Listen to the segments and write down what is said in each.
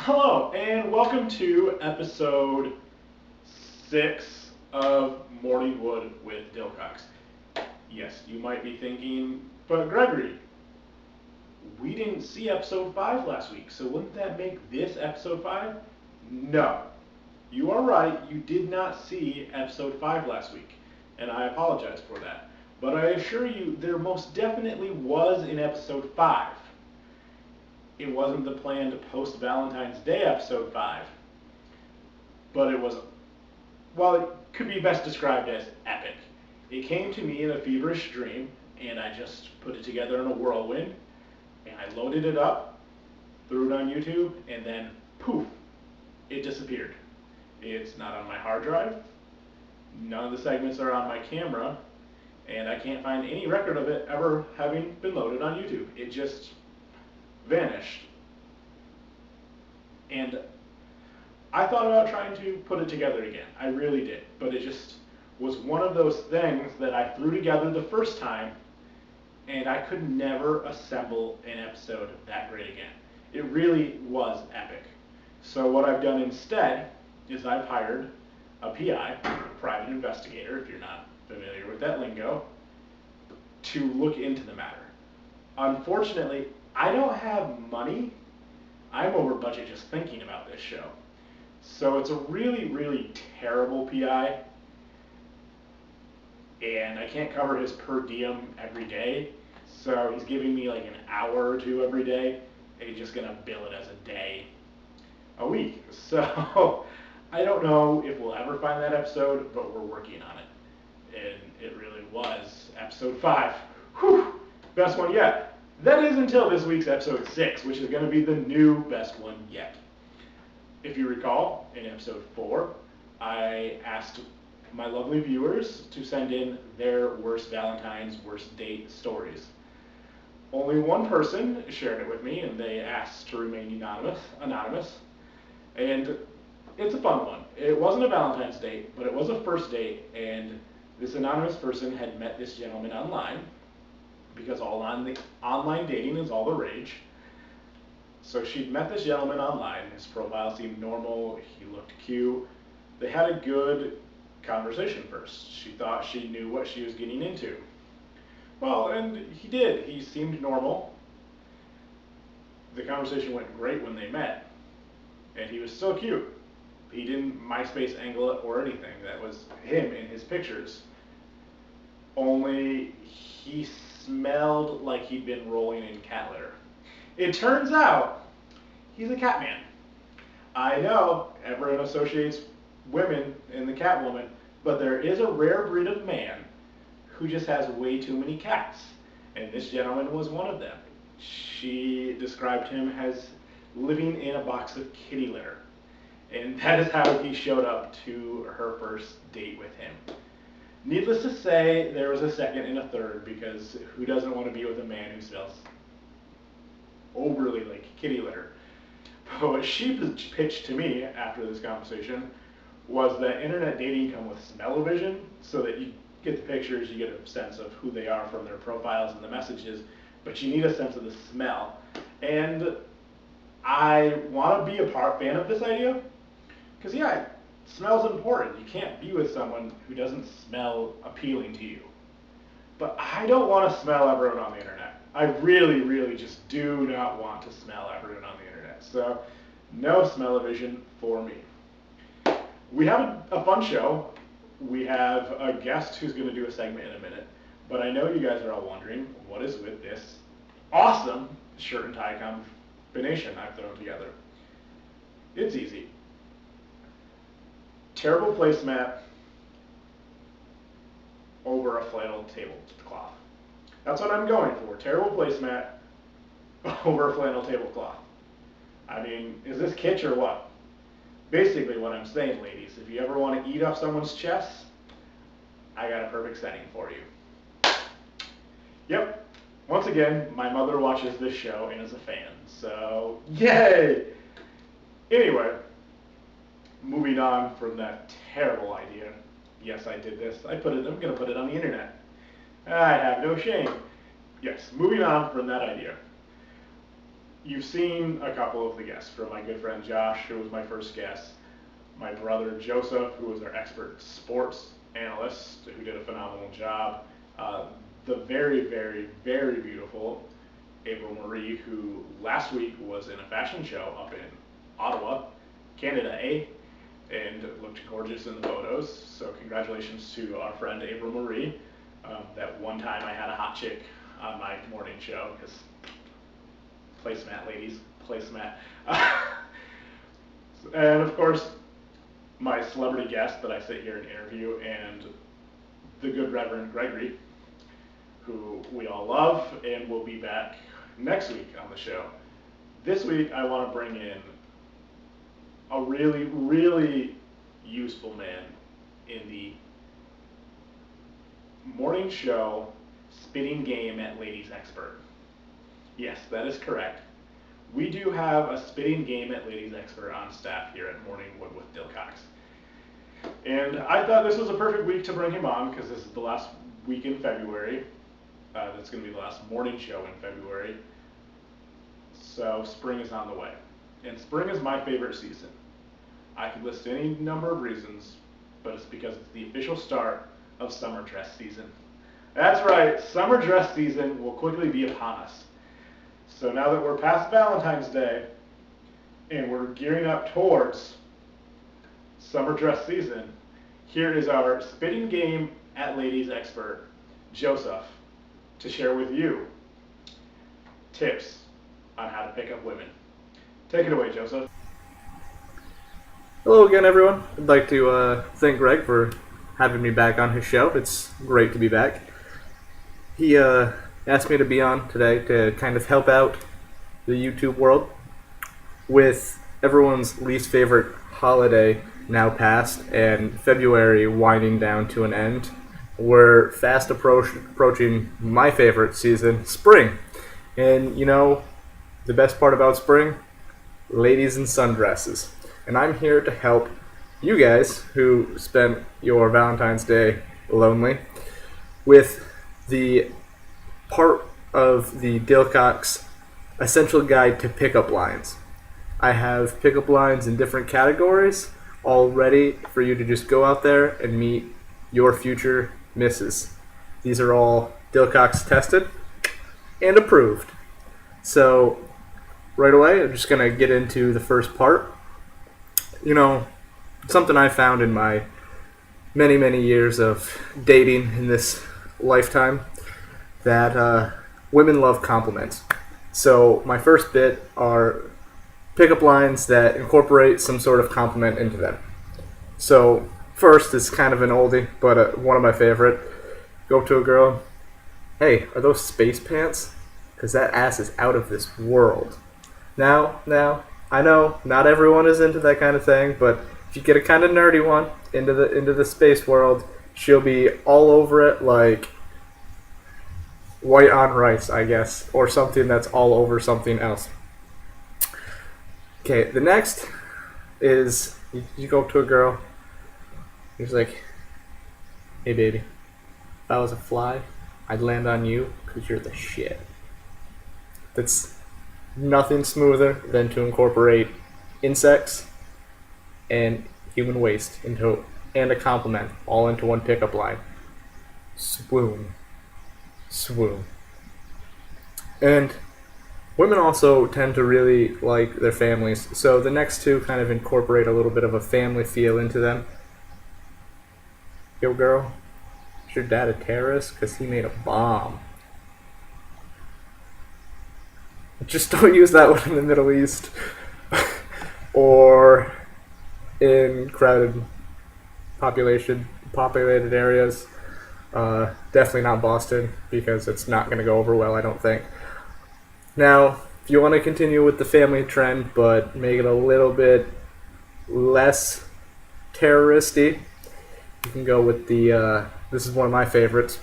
Hello, and welcome to episode 6 of Morning Wood with Dilcox. Yes, you might be thinking, but Gregory, we didn't see episode 5 last week, so wouldn't that make this episode 5? No. You are right, you did not see episode 5 last week, and I apologize for that. But I assure you, there most definitely was an episode 5. It wasn't the planned post-Valentine's Day episode 5, but it was, well, it could be best described as epic. It came to me in a feverish dream, and I just put it together in a whirlwind, and I loaded it up, threw it on YouTube, and then poof, it disappeared. It's not on my hard drive, none of the segments are on my camera, and I can't find any record of it ever having been loaded on YouTube. It just vanished. And I thought about trying to put it together again. I really did. But it just was one of those things that I threw together the first time, and I could never assemble an episode that great again. It really was epic. So what I've done instead is I've hired a PI, private investigator, if you're not familiar with that lingo, to look into the matter. Unfortunately, I don't have money. I'm over budget just thinking about this show. So it's a really, really terrible PI, and I can't cover his per diem every day. So he's giving me like an hour or two every day, and he's just gonna bill it as a day a week. So I don't know if we'll ever find that episode, but we're working on it. And it really was episode 5. Whew, best one yet. That is until this week's episode 6, which is going to be the new best one yet. If you recall, in episode 4, I asked my lovely viewers to send in their worst Valentine's, worst date stories. Only one person shared it with me, and they asked to remain anonymous. And it's a fun one. It wasn't a Valentine's date, but it was a first date, and this anonymous person had met this gentleman online, because online dating is all the rage. So she'd met this gentleman online. His profile seemed normal. He looked cute. They had a good conversation first. She thought she knew what she was getting into. Well, and he did. He seemed normal. The conversation went great when they met, and he was still cute. He didn't MySpace angle it or anything. That was him in his pictures. Only he smelled like he'd been rolling in cat litter. It turns out he's a cat man. I know everyone associates women in the cat woman, but there is a rare breed of man who just has way too many cats, and this gentleman was one of them. She described him as living in a box of kitty litter, and that is how he showed up to her first date with him. Needless to say, there was a second and a third, because who doesn't want to be with a man who smells overly like kitty litter? But what she pitched to me after this conversation was that internet dating come with smell-o-vision, so that you get the pictures, you get a sense of who they are from their profiles and the messages, but you need a sense of the smell. And I want to be a fan of this idea, because yeah, smell's important. You can't be with someone who doesn't smell appealing to you. But I don't want to smell everyone on the internet. I really, really just do not want to smell everyone on the internet. So no smell-o-vision for me. We have a fun show. We have a guest who's going to do a segment in a minute. But I know you guys are all wondering, what is with this awesome shirt and tie combination I've thrown together? It's easy. Terrible placemat over a flannel tablecloth. That's what I'm going for. Terrible placemat over a flannel tablecloth. I mean, is this kitsch or what? Basically what I'm saying, ladies, if you ever want to eat off someone's chest, I got a perfect setting for you. Yep. Once again, my mother watches this show and is a fan, so yay! Anyway, moving on from that terrible idea. Yes, I did this. I'm going to put it on the internet. I have no shame. Yes, moving on from that idea. you've seen a couple of the guests, from my good friend Josh, who was my first guest, my brother Joseph, who was our expert sports analyst, who did a phenomenal job, the very, very, very beautiful April Marie, who last week was in a fashion show up in Ottawa, Canada, and looked gorgeous in the photos. So congratulations to our friend April Marie. That one time I had a hot chick on my morning show, because placemat, ladies, placemat. And of course, my celebrity guest that I sit here and interview, and the good Reverend Gregory, who we all love and will be back next week on the show. This week I want to bring in a really, really useful man in the morning show spitting game at Ladies Expert. Yes, that is correct. We do have a spitting game at Ladies Expert on staff here at Morning Wood with Dilcox. And I thought this was a perfect week to bring him on, because this is the last week in February. That's going to be the last morning show in February. So spring is on the way. And spring is my favorite season. I could list any number of reasons, but it's because it's the official start of summer dress season. That's right, summer dress season will quickly be upon us. So now that we're past Valentine's Day and we're gearing up towards summer dress season, here is our spitting game at Ladies Expert, Joseph, to share with you tips on how to pick up women. Take it away, Joseph. Hello again, everyone. I'd like to thank Greg for having me back on his show. It's great to be back. He asked me to be on today to kind of help out the YouTube world with everyone's least favorite holiday now past and February winding down to an end. We're fast approaching my favorite season, spring. And you know, the best part about spring? Ladies in sundresses. And I'm here to help you guys who spent your Valentine's Day lonely with the part of the Dilcox Essential Guide to Pickup Lines. I have pickup lines in different categories all ready for you to just go out there and meet your future misses. These are all Dilcox tested and approved. So right away, I'm just going to get into the first part. You know, something I found in my many, many years of dating in this lifetime, that women love compliments. So my first bit are pickup lines that incorporate some sort of compliment into them. So first is kind of an oldie, but one of my favorite. Go up to a girl, "Hey, are those space pants? Because that ass is out of this world." Now, I know not everyone is into that kind of thing, but if you get a kind of nerdy one into the space world, she'll be all over it like white on rice, I guess, or something that's all over something else. Okay, the next is you go up to a girl, he's like, "Hey baby, if I was a fly, I'd land on you because you're the shit." That's nothing smoother than to incorporate insects and human waste and a compliment all into one pickup line. Swoon. And women also tend to really like their families, so the next two kind of incorporate a little bit of a family feel into them. "Yo girl, is your dad a terrorist? Because he made a bomb." Just don't use that one in the Middle East or in crowded populated areas. Definitely not Boston, because it's not going to go over well, I don't think. Now, if you want to continue with the family trend, but make it a little bit less terroristy, you can go with the, this is one of my favorites.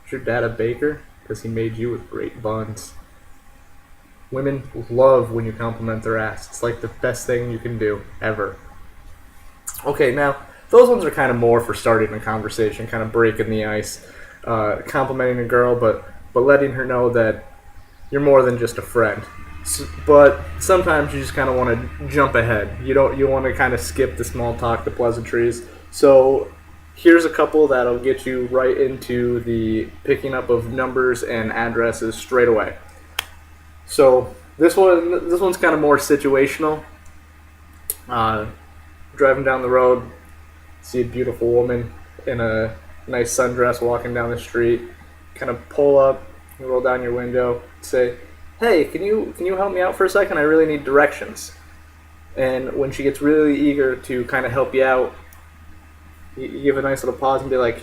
"Is your dad a baker? Because he made you with great buns." Women love when you compliment their ass. It's like the best thing you can do, ever. Okay, now, those ones are kind of more for starting a conversation, kind of breaking the ice, complimenting a girl, but letting her know that you're more than just a friend. But sometimes you just kind of want to jump ahead. You want to kind of skip the small talk, the pleasantries. So here's a couple that'll get you right into the picking up of numbers and addresses straight away. So this one's kind of more situational. Driving down the road, see a beautiful woman in a nice sundress walking down the street. Kind of pull up, roll down your window, say, "Hey, can you help me out for a second? I really need directions." And when she gets really eager to kind of help you out, you give a nice little pause and be like,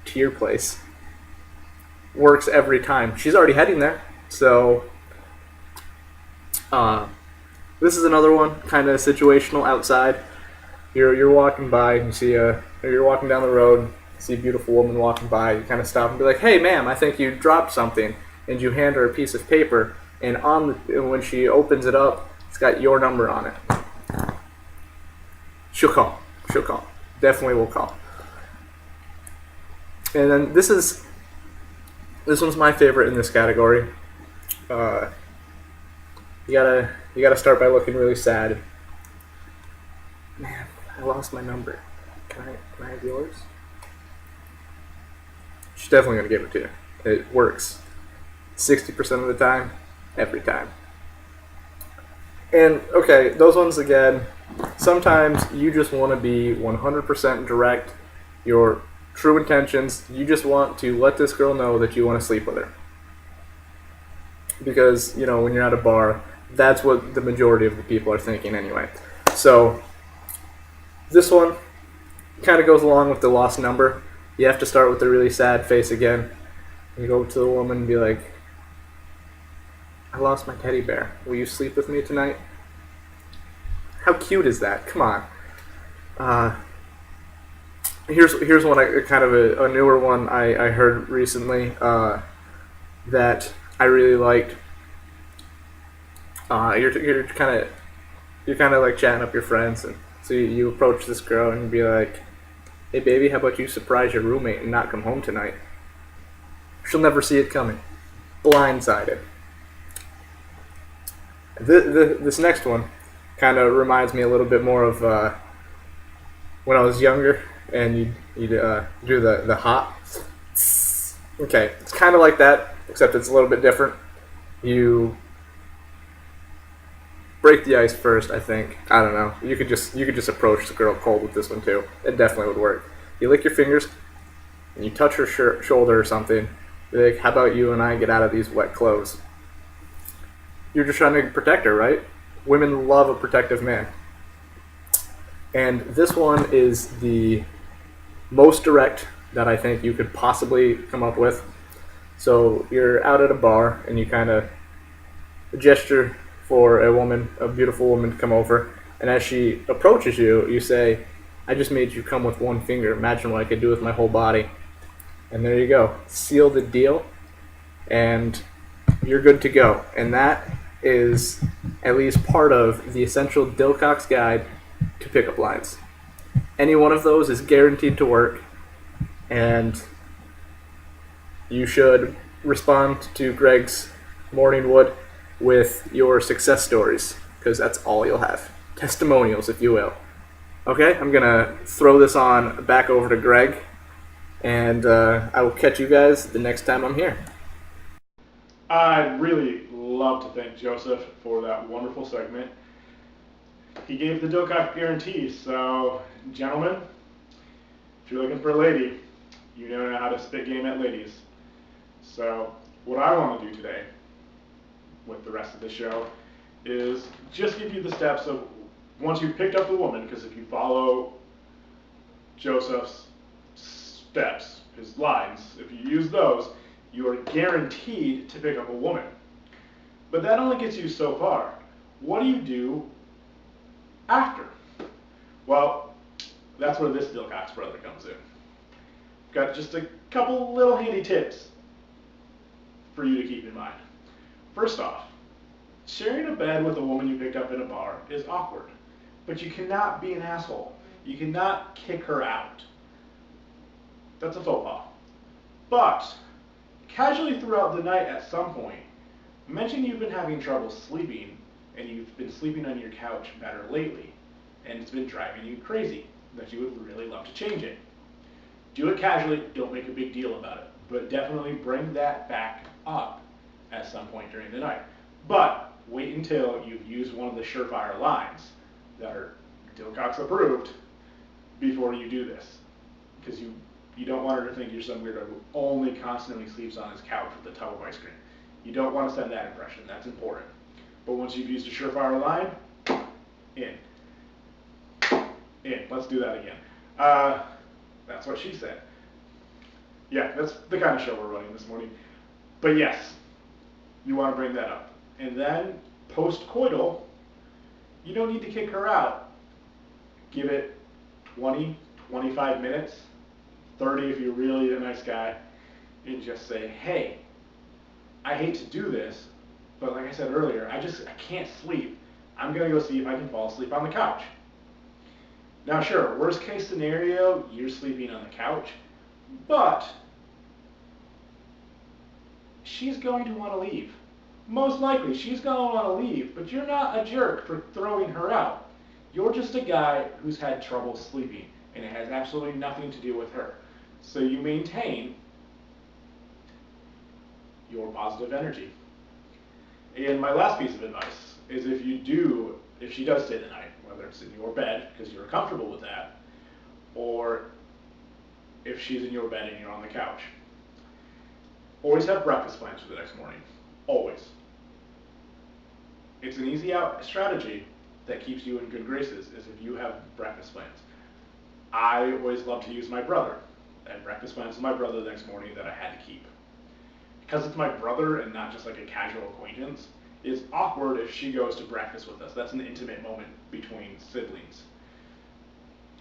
"To your place." Works every time. She's already heading there, so this is another one, kind of situational outside. You're walking by and you see or you're walking down the road, see a beautiful woman walking by. You kind of stop and be like, "Hey, ma'am, I think you dropped something," and you hand her a piece of paper. And when she opens it up, it's got your number on it. She'll call. Definitely will call. And then this one's my favorite in this category. You gotta start by looking really sad. "Man, I lost my number. Can I have yours?" She's definitely gonna give it to you. It works 60% of the time, every time. And okay, those ones again. Sometimes you just want to be 100% direct. Your true intentions. You just want to let this girl know that you want to sleep with her. Because, when you're at a bar, that's what the majority of the people are thinking anyway. So, this one kind of goes along with the lost number. You have to start with a really sad face again. You go to the woman and be like, "I lost my teddy bear. Will you sleep with me tonight?" How cute is that? Come on. Here's one, kind of a newer one I heard recently that I really liked. You're kind of like chatting up your friends, and so you approach this girl and you be like, "Hey baby, how about you surprise your roommate and not come home tonight? She'll never see it coming. Blindsided." This next one kind of reminds me a little bit more of when I was younger, and you'd do the hop. Okay, it's kind of like that, except it's a little bit different. You break the ice first, I think. I don't know. You could just approach the girl cold with this one too. It definitely would work. You lick your fingers, and you touch her shoulder or something. Be like, "How about you and I get out of these wet clothes?" You're just trying to protect her, right? Women love a protective man. And this one is the most direct that I think you could possibly come up with. So you're out at a bar and you kind of gesture for a beautiful woman to come over. And as she approaches you, you say, "I just made you come with one finger. Imagine what I could do with my whole body." And there you go. Seal the deal. And you're good to go. And that is at least part of the essential Dilcox guide to pickup lines. Any one of those is guaranteed to work, and you should respond to Greg's morning wood with your success stories, because that's all you'll have. Testimonials, if you will. Okay, I'm gonna throw this on back over to Greg, and I will catch you guys the next time I'm here. I'd really love to thank Joseph for that wonderful segment. He gave the Dilcox guarantee, so gentlemen, if you're looking for a lady, you know how to spit game at ladies. So what I want to do today with the rest of the show is just give you the steps of once you've picked up the woman, because if you follow Joseph's steps, his lines, if you use those, you are guaranteed to pick up a woman. But that only gets you so far. What do you do after? Well, that's where this Dilcox brother comes in. Got just a couple little handy tips for you to keep in mind. First off, sharing a bed with a woman you picked up in a bar is awkward, but you cannot be an asshole. You cannot kick her out. That's a faux pas. But casually throughout the night at some point, mention you've been having trouble sleeping and you've been sleeping on your couch better lately and it's been driving you crazy, that you would really love to change it. Do it casually, don't make a big deal about it, but definitely bring that back up at some point during the night. But wait until you've used one of the surefire lines that are Dilcox approved before you do this, because you don't want her to think you're some weirdo who only constantly sleeps on his couch with a tub of ice cream. You don't want to send that impression, that's important. But once you've used a surefire line, in. In. Let's do that again. That's what she said. Yeah, that's the kind of show we're running this morning. But yes, you want to bring that up. And then, post-coital, you don't need to kick her out. Give it 20, 25 minutes, 30 if you're really a nice guy, and just say, hey, I hate to do this, but like I said earlier, I can't sleep. I'm going to go see if I can fall asleep on the couch. Now sure, worst case scenario, you're sleeping on the couch, but she's going to want to leave. Most likely, she's going to want to leave, but you're not a jerk for throwing her out. You're just a guy who's had trouble sleeping, and it has absolutely nothing to do with her. So you maintain your positive energy. And my last piece of advice is if she does stay the night, whether it's in your bed because you're comfortable with that, or if she's in your bed and you're on the couch, always have breakfast plans for the next morning. Always. It's an easy out strategy that keeps you in good graces is if you have breakfast plans. I always love to use my brother. I had breakfast plans with my brother the next morning that I had to keep. Because it's my brother and not just like a casual acquaintance, it's awkward if she goes to breakfast with us. That's an intimate moment between siblings.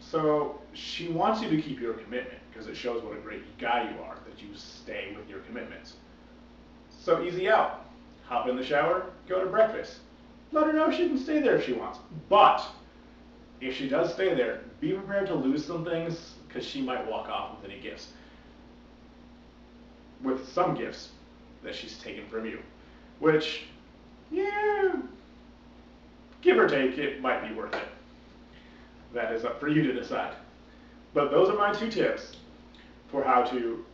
So she wants you to keep your commitment because it shows what a great guy you are, that you stay with your commitments. So easy out. Hop in the shower, go to breakfast. Let her know she can stay there if she wants. But if she does stay there, be prepared to lose some things because she might walk off with any gifts. With some gifts that she's taken from you. Which, yeah, give or take, it might be worth it. That is up for you to decide. But those are my 2 tips for how to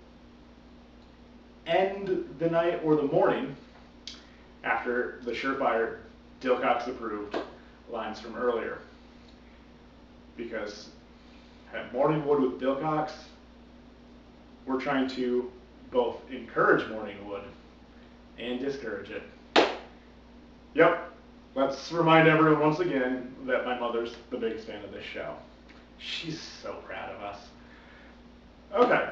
end the night or the morning after the surefire Dilcox approved lines from earlier. Because at Morning Wood with Dilcox, we're trying to both encourage morning wood and discourage it. Yep, let's remind everyone once again that my mother's the biggest fan of this show. She's so proud of us. Okay,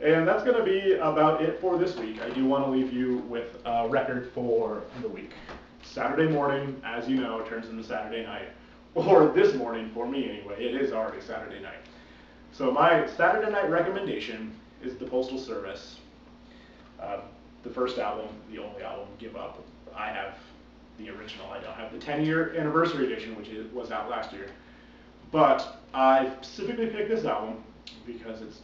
and that's going to be about it for this week. I do want to leave you with a record for the week. Saturday morning, as you know, turns into Saturday night. Or this morning, for me anyway, it is already Saturday night. So my Saturday night recommendation is the Postal Service. The first album, the only album, Give Up. I have the original. I don't have the 10-year anniversary edition, which was out last year. But I specifically picked this album because its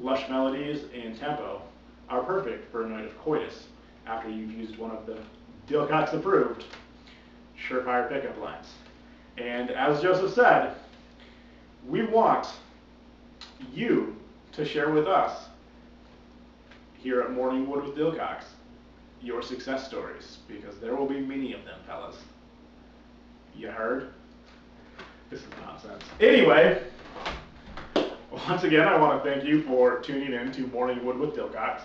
lush melodies and tempo are perfect for a night of coitus after you've used one of the Dilcox approved surefire pickup lines. And as Joseph said, we want you to share with us here at Morning Wood with Dilcox your success stories, because there will be many of them, fellas. You heard? This is nonsense. Anyway, once again, I want to thank you for tuning in to Morning Wood with Dilcox.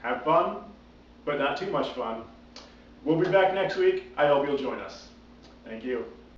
Have fun, but not too much fun. We'll be back next week. I hope you'll join us. Thank you.